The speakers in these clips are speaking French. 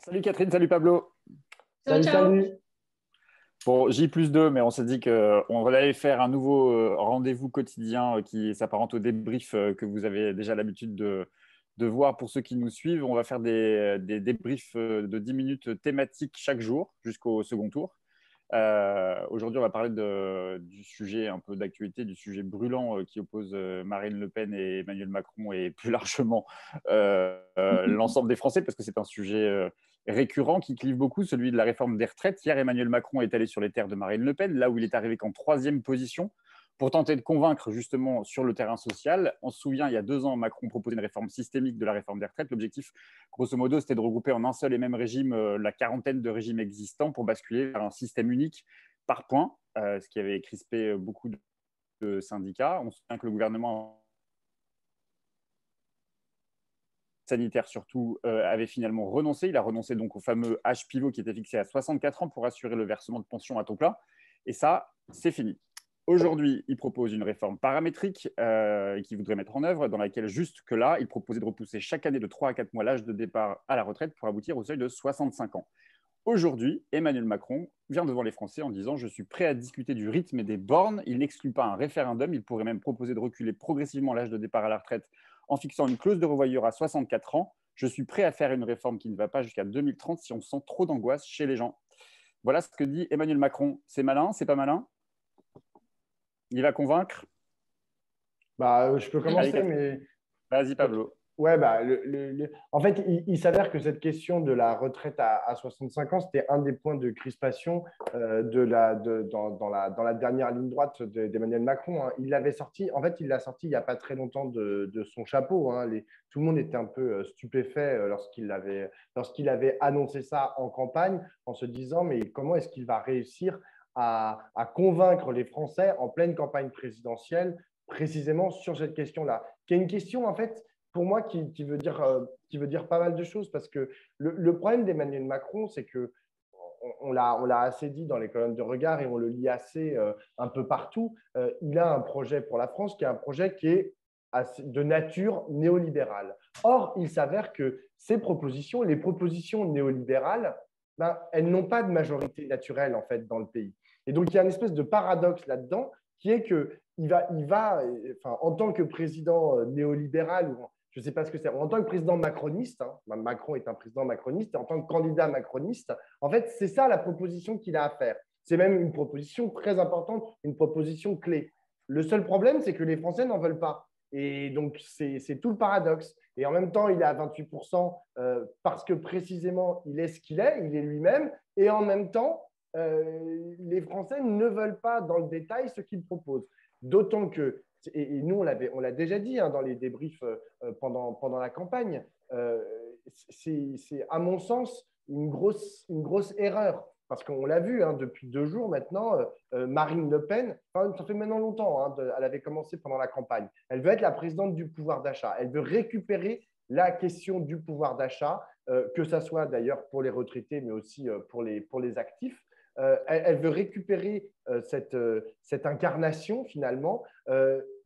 Salut Catherine, salut Pablo. Ciao, Salut, ciao. salut. Bon, J+2, mais on s'est dit qu'on allait faire un nouveau rendez-vous quotidien qui s'apparente au débrief que vous avez déjà l'habitude de voir pour ceux qui nous suivent. On va faire des débriefs de 10 minutes thématiques chaque jour jusqu'au second tour. Aujourd'hui, on va parler du sujet un peu d'actualité, du sujet brûlant qui oppose Marine Le Pen et Emmanuel Macron et plus largement l'ensemble des Français, parce que c'est un sujet récurrent qui clive beaucoup, celui de la réforme des retraites. Hier, Emmanuel Macron est allé sur les terres de Marine Le Pen, là où il est arrivé qu'en troisième position, pour tenter de convaincre justement sur le terrain social. On se souvient, il y a 2 ans, Macron proposait une réforme systémique de la réforme des retraites. L'objectif, grosso modo, c'était de regrouper en un seul et même régime la quarantaine de régimes existants pour basculer vers un système unique par points, ce qui avait crispé beaucoup de syndicats. On se souvient que le gouvernement sanitaire surtout avait finalement renoncé. Il a renoncé donc au fameux âge pivot qui était fixé à 64 ans pour assurer le versement de pension à taux plein. Et ça, c'est fini. Aujourd'hui, il propose une réforme paramétrique qu'il voudrait mettre en œuvre, dans laquelle, juste que là, il proposait de repousser chaque année de 3 à 4 mois l'âge de départ à la retraite pour aboutir au seuil de 65 ans. Aujourd'hui, Emmanuel Macron vient devant les Français en disant « Je suis prêt à discuter du rythme et des bornes. Il n'exclut pas un référendum. Il pourrait même proposer de reculer progressivement l'âge de départ à la retraite en fixant une clause de revoyure à 64 ans. Je suis prêt à faire une réforme qui ne va pas jusqu'à 2030 si on sent trop d'angoisse chez les gens. » Voilà ce que dit Emmanuel Macron. C'est malin, c'est pas malin? Il va convaincre? Je peux Allez, commencer, Catherine. mais Vas-y, Pablo. ouais, en fait, il s'avère que cette question de la retraite à 65 ans, c'était un des points de crispation dans la dernière ligne droite d'Emmanuel Macron, hein. Il l'avait sorti, en fait, il l'a sorti il n'y a pas très longtemps de son chapeau, hein. Tout le monde était un peu stupéfait lorsqu'il avait annoncé ça en campagne, en se disant, mais comment est-ce qu'il va réussir à convaincre les Français en pleine campagne présidentielle précisément sur cette question-là, qui est une question, en fait, pour moi, qui veut dire pas mal de choses, parce que le problème d'Emmanuel Macron, c'est que on l'a assez dit dans les colonnes de regard et on le lit assez un peu partout. Il a un projet pour la France qui est un projet qui est de nature néolibérale. Or, il s'avère que ces propositions, les propositions néolibérales, ben, elles n'ont pas de majorité naturelle en fait dans le pays. Et donc, il y a une espèce de paradoxe là-dedans qui est que enfin, en tant que président néolibéral, ou je ne sais pas ce que c'est, en tant que président macroniste, hein, Macron est un président macroniste, et en tant que candidat macroniste, en fait, c'est ça la proposition qu'il a à faire. C'est même une proposition très importante, une proposition clé. Le seul problème, c'est que les Français n'en veulent pas. Et donc, c'est tout le paradoxe. Et en même temps, il est à 28% parce que précisément, il est ce qu'il est, il est lui-même. Et en même temps, les Français ne veulent pas dans le détail ce qu'il propose. D'autant que, et nous on l'a déjà dit hein, dans les débriefs pendant la campagne, c'est à mon sens une grosse erreur. Parce qu'on l'a vu hein, depuis 2 jours maintenant, Marine Le Pen, enfin, ça fait maintenant longtemps, hein, elle avait commencé pendant la campagne. Elle veut être la présidente du pouvoir d'achat. Elle veut récupérer la question du pouvoir d'achat, que ce soit d'ailleurs pour les retraités, mais aussi pour les actifs. Elle veut récupérer cette incarnation finalement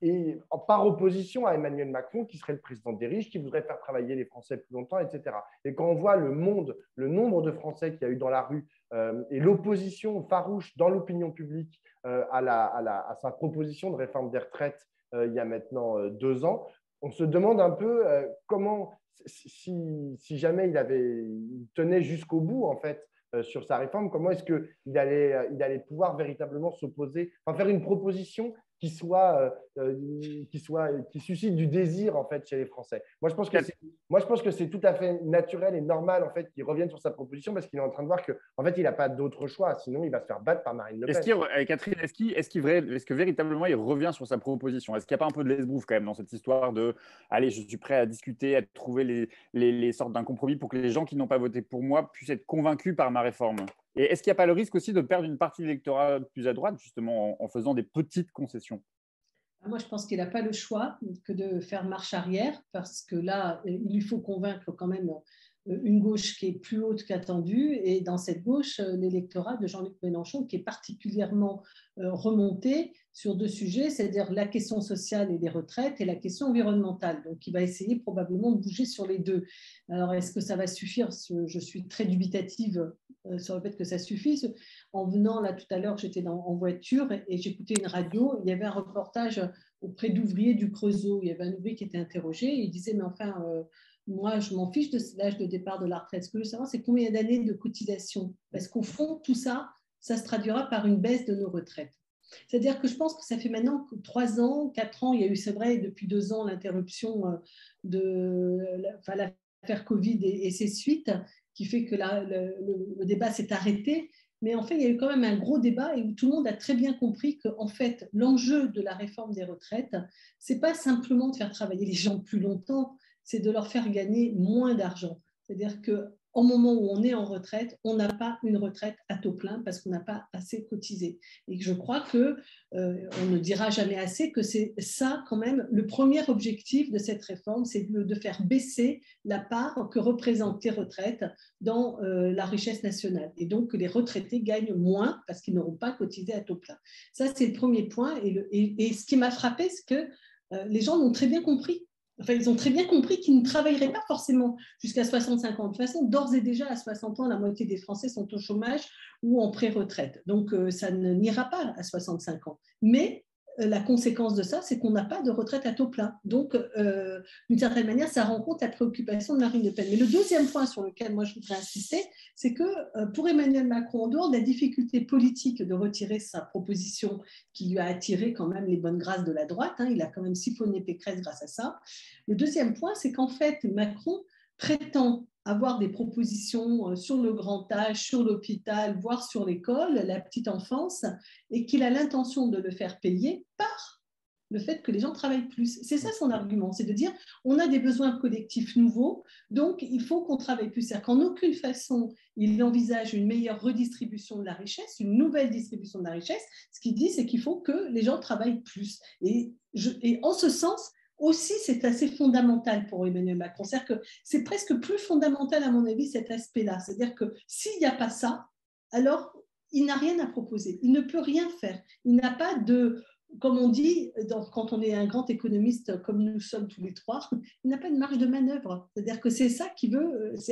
et par opposition à Emmanuel Macron qui serait le président des riches, qui voudrait faire travailler les Français plus longtemps, etc. Et quand on voit le nombre de Français qu'il y a eu dans la rue et l'opposition farouche dans l'opinion publique à sa proposition de réforme des retraites il y a maintenant 2 ans, on se demande un peu comment, si jamais il tenait jusqu'au bout en fait sur sa réforme, comment est-ce qu'il allait pouvoir véritablement s'opposer, enfin faire une proposition qui suscite du désir en fait chez les Français. Moi, je pense que c'est tout à fait naturel et normal en fait qu'il revienne sur sa proposition parce qu'il est en train de voir que en fait il n'a pas d'autre choix, sinon il va se faire battre par Marine Le Pen. Catherine, est-ce que véritablement il revient sur sa proposition? Est-ce qu'il n'y a pas un peu de l'esbrouffe quand même dans cette histoire de allez, je suis prêt à discuter, à trouver les sortes d'un compromis pour que les gens qui n'ont pas voté pour moi puissent être convaincus par ma réforme? Et est-ce qu'il n'y a pas le risque aussi de perdre une partie de l'électorat plus à droite, justement, en faisant des petites concessions? Moi, je pense qu'il n'a pas le choix que de faire marche arrière parce que là, il lui faut convaincre quand même une gauche qui est plus haute qu'attendue, et dans cette gauche, l'électorat de Jean-Luc Mélenchon qui est particulièrement remonté sur deux sujets, c'est-à-dire la question sociale et des retraites et la question environnementale. Donc, il va essayer probablement de bouger sur les deux. Alors, est-ce que ça va suffire? Je suis très dubitative sur le fait que ça suffise. En venant là tout à l'heure, j'étais en voiture et j'écoutais une radio. Il y avait un reportage auprès d'ouvriers du Creusot. Il y avait un ouvrier qui était interrogé et il disait, mais enfin, moi, je m'en fiche de l'âge de départ de la retraite. Ce que je veux savoir, c'est combien d'années de cotisation. Parce qu'au fond, tout ça, ça se traduira par une baisse de nos retraites. C'est-à-dire que je pense que ça fait maintenant 3 ans, 4 ans, il y a eu, c'est vrai, depuis 2 ans, l'interruption de l'affaire Covid et ses suites, qui fait que le débat s'est arrêté. Mais en fait, il y a eu quand même un gros débat et où tout le monde a très bien compris que, en fait, l'enjeu de la réforme des retraites, ce n'est pas simplement de faire travailler les gens plus longtemps, c'est de leur faire gagner moins d'argent. C'est-à-dire qu'au moment où on est en retraite, on n'a pas une retraite à taux plein parce qu'on n'a pas assez cotisé. Et je crois qu'on ne dira jamais assez que c'est ça quand même le premier objectif de cette réforme, c'est de faire baisser la part que représentent les retraites dans la richesse nationale. Et donc que les retraités gagnent moins parce qu'ils n'auront pas cotisé à taux plein. Ça, c'est le premier point. Et ce qui m'a frappé, c'est que les gens l'ont très bien compris. Enfin, ils ont très bien compris qu'ils ne travailleraient pas forcément jusqu'à 65 ans. De toute façon, d'ores et déjà, à 60 ans, la moitié des Français sont au chômage ou en pré-retraite. Donc, ça n'ira pas à 65 ans. Mais la conséquence de ça, c'est qu'on n'a pas de retraite à taux plein. Donc, d'une certaine manière, ça rend compte la préoccupation de Marine Le Pen. Mais le deuxième point sur lequel moi je voudrais insister, c'est que pour Emmanuel Macron, en dehors de la difficulté politique de retirer sa proposition qui lui a attiré quand même les bonnes grâces de la droite, hein, il a quand même siphonné Pécresse grâce à ça. Le deuxième point, c'est qu'en fait, Macron prétend avoir des propositions sur le grand âge, sur l'hôpital, voire sur l'école, la petite enfance, et qu'il a l'intention de le faire payer par le fait que les gens travaillent plus. C'est ça son argument, c'est de dire on a des besoins collectifs nouveaux, donc il faut qu'on travaille plus. C'est-à-dire qu'en aucune façon, il envisage une meilleure redistribution de la richesse, une nouvelle distribution de la richesse. Ce qu'il dit, c'est qu'il faut que les gens travaillent plus. Et en ce sens, aussi, c'est assez fondamental pour Emmanuel Macron. C'est-à-dire que c'est presque plus fondamental, à mon avis, cet aspect-là. C'est-à-dire que s'il n'y a pas ça, alors il n'a rien à proposer. Il ne peut rien faire. Il n'a pas de, comme on dit, quand on est un grand économiste comme nous sommes tous les trois, il n'a pas de marge de manœuvre. C'est-à-dire que c'est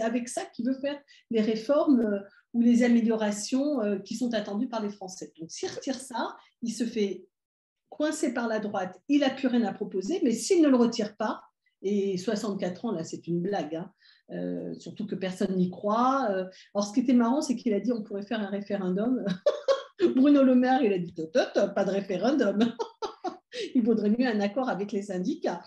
avec ça qu'il veut faire les réformes ou les améliorations qui sont attendues par les Français. Donc s'il retire ça, il se fait coincé par la droite, il n'a plus rien à proposer, mais s'il ne le retire pas, et 64 ans, là, c'est une blague, hein, surtout que personne n'y croit. Alors, ce qui était marrant, c'est qu'il a dit on pourrait faire un référendum. Bruno Le Maire, il a dit pas de référendum. Il vaudrait mieux un accord avec les syndicats.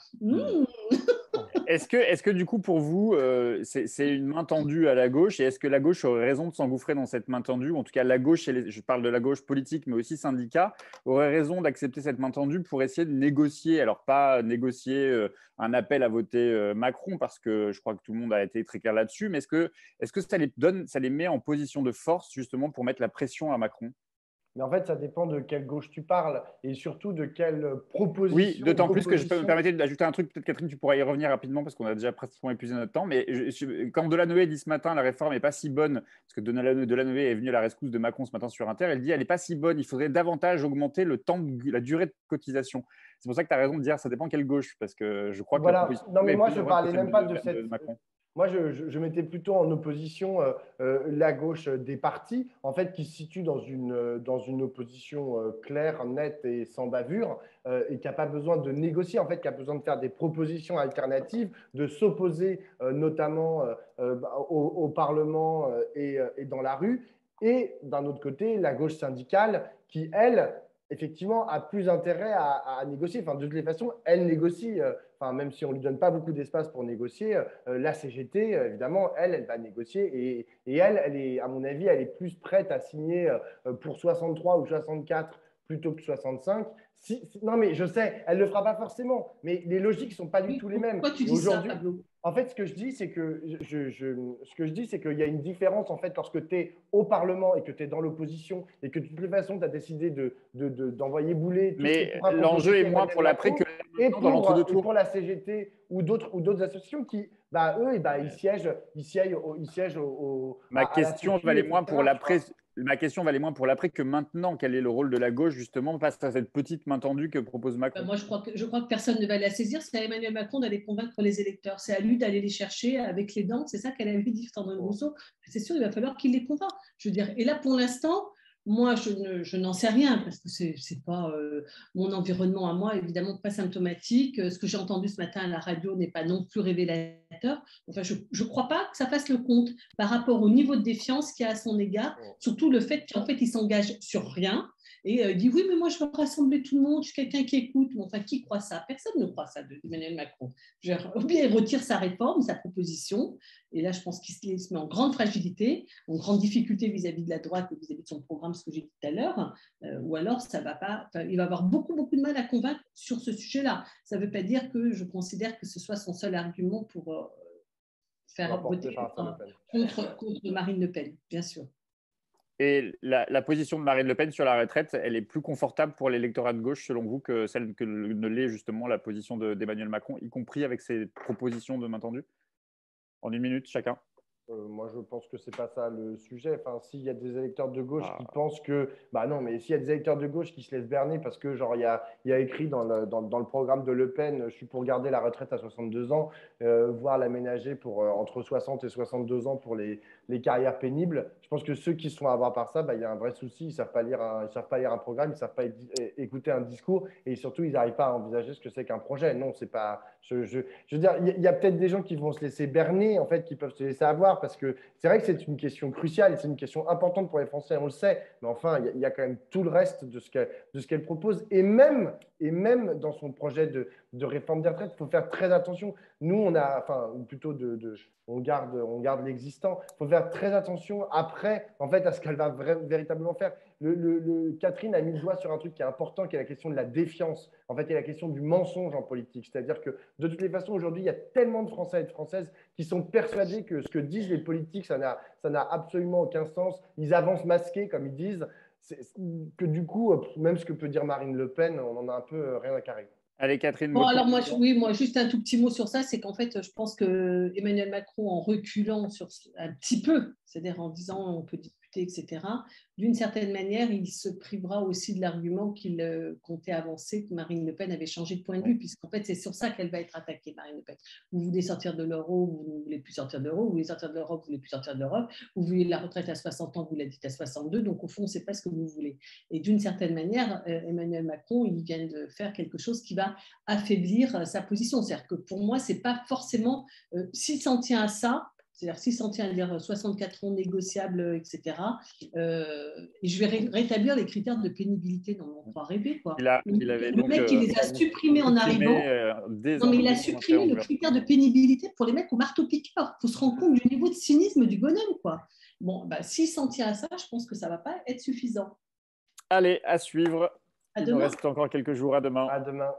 Est-ce que du coup, pour vous, c'est une main tendue à la gauche et est-ce que la gauche aurait raison de s'engouffrer dans cette main tendue? En tout cas, la gauche, je parle de la gauche politique, mais aussi syndicat, aurait raison d'accepter cette main tendue pour essayer de négocier. Alors, pas négocier un appel à voter Macron, parce que je crois que tout le monde a été très clair là-dessus, mais est-ce que ça les met en position de force justement pour mettre la pression à Macron? Mais en fait, ça dépend de quelle gauche tu parles et surtout de quelle proposition. Oui, d'autant plus que je peux me permettre d'ajouter un truc. Peut-être, Catherine, tu pourras y revenir rapidement parce qu'on a déjà pratiquement épuisé notre temps. Mais quand Delanoë dit ce matin la réforme n'est pas si bonne, parce que Delanoë est venue à la rescousse de Macron ce matin sur Inter, elle dit elle n'est pas si bonne, il faudrait davantage augmenter la durée de cotisation. C'est pour ça que tu as raison de dire ça dépend quelle gauche, parce que je crois que voilà. Non, mais moi, je ne parlais même pas de cette. Macron. Moi, je mettais plutôt en opposition la gauche des partis, en fait, qui se situe dans une opposition claire, nette et sans bavure, et qui n'a pas besoin de négocier, en fait, qui a besoin de faire des propositions alternatives, de s'opposer notamment au Parlement et dans la rue. Et d'un autre côté, la gauche syndicale qui, elle, effectivement, a plus intérêt à négocier. Enfin, de toutes les façons, elle négocie. Enfin, même si on ne lui donne pas beaucoup d'espace pour négocier, la CGT, évidemment, elle va négocier. Et elle est, à mon avis, elle est plus prête à signer pour 63 ou 64 plutôt que 65. Non, mais je sais, elle ne le fera pas forcément, mais les logiques ne sont pas du tout les mêmes. Pourquoi tu dis ça, Pablo? En fait, ce que je dis, c'est que qu'il y a une différence en fait lorsque tu es au Parlement et que tu es dans l'opposition et que de toute façon tu as décidé d'envoyer bouler. Mais l'enjeu est moins pour l'après que dans l'entre-deux tours. Et pour la CGT ou d'autres associations qui, eux, ils siègent Ma question valait moins pour l'après. Ma question valait moins pour l'après que maintenant. Quel est le rôle de la gauche, justement, face à cette petite main tendue que propose Macron? Moi, je crois que personne ne va la saisir. C'est à Emmanuel Macron d'aller convaincre les électeurs. C'est à lui d'aller les chercher avec les dents. C'est ça qu'elle avait dit, Sandrine Rousseau. C'est sûr, il va falloir qu'il les convainc. Je veux dire, et là, pour l'instant, moi, je n'en sais rien parce que ce n'est pas mon environnement à moi, évidemment pas symptomatique. Ce que j'ai entendu ce matin à la radio n'est pas non plus révélateur. Enfin, je ne crois pas que ça fasse le compte par rapport au niveau de défiance qu'il y a à son égard, surtout le fait qu'en fait, il s'engage sur rien. Et il dit oui, mais moi je veux rassembler tout le monde, je suis quelqu'un qui écoute. Mais enfin, qui croit ça? Personne ne croit ça d'Emmanuel Macron. Ou bien il retire sa réforme, sa proposition. Et là, je pense qu'il se met en grande fragilité, en grande difficulté vis-à-vis de la droite et vis-à-vis de son programme, ce que j'ai dit tout à l'heure. Ou alors, ça va pas. Il va avoir beaucoup de mal à convaincre sur ce sujet-là. Ça ne veut pas dire que je considère que ce soit son seul argument pour faire voter contre Marine Le Pen, bien sûr. Et la position de Marine Le Pen sur la retraite, elle est plus confortable pour l'électorat de gauche, selon vous, que celle que ne l'est justement la position d'Emmanuel Macron, y compris avec ses propositions de main tendue? En une minute, chacun. Moi, je pense que c'est pas ça le sujet. Enfin, s'il y a des électeurs de gauche qui pensent que… Bah non, mais s'il y a des électeurs de gauche qui se laissent berner parce que, genre, il y a écrit dans le programme de Le Pen, je suis pour garder la retraite à 62 ans, voire l'aménager pour entre 60 et 62 ans pour les carrières pénibles. Je pense que ceux qui sont avoir par ça, il y a un vrai souci. Ils ne savent pas lire un programme, ils ne savent pas écouter un discours et surtout, ils n'arrivent pas à envisager ce que c'est qu'un projet. Non, c'est pas… Je veux dire, il y a peut-être des gens qui vont se laisser berner, en fait, qui peuvent se laisser avoir parce que c'est vrai que c'est une question cruciale et c'est une question importante pour les Français, on le sait, mais enfin, il y a quand même tout le reste de ce qu'elle propose. Et même dans son projet de réforme des retraites, il faut faire très attention. Nous, ou plutôt on garde l'existant. Il faut faire très attention après, en fait, à ce qu'elle va véritablement faire. Catherine a mis le doigt sur un truc qui est important, qui est la question de la défiance. En fait, il y a la question du mensonge en politique. C'est-à-dire que, de toutes les façons, aujourd'hui, il y a tellement de Français et de Françaises qui sont persuadés que ce que disent les politiques, ça n'a absolument aucun sens. Ils avancent masqués, comme ils disent, que du coup, même ce que peut dire Marine Le Pen, on en a un peu rien à carrer. Allez, Catherine. Bon, alors moi, juste un tout petit mot sur ça, c'est qu'en fait, je pense que Emmanuel Macron, en reculant un petit peu, c'est-à-dire en disant on peut discuter, etc., d'une certaine manière, il se privera aussi de l'argument qu'il comptait avancer que Marine Le Pen avait changé de point de vue, puisqu'en fait, c'est sur ça qu'elle va être attaquée, Marine Le Pen. Vous voulez sortir de l'euro, vous ne voulez plus sortir de l'euro, vous voulez sortir de l'Europe, vous ne voulez plus sortir de l'Europe, vous voulez la retraite à 60 ans, vous la dites à 62, donc au fond, ce n'est pas ce que vous voulez. Et d'une certaine manière, Emmanuel Macron, il vient de faire quelque chose qui va affaiblir sa position. C'est-à-dire que pour moi, ce n'est pas forcément, s'il s'en tient à ça, c'est-à-dire s'il s'en tient à dire 64 ans négociables, etc., et je vais rétablir les critères de pénibilité dans mon droit rêvé. Quoi. Le mec, il les a supprimés en arrivant. Non, mais il a supprimé le critère de pénibilité pour les mecs au marteau-piqueur. Il faut se rendre compte du niveau de cynisme du bonhomme. Quoi. Bon, s'il s'en tient à ça, je pense que ça ne va pas être suffisant. Allez, à suivre. Il nous reste encore quelques jours. À demain. À demain.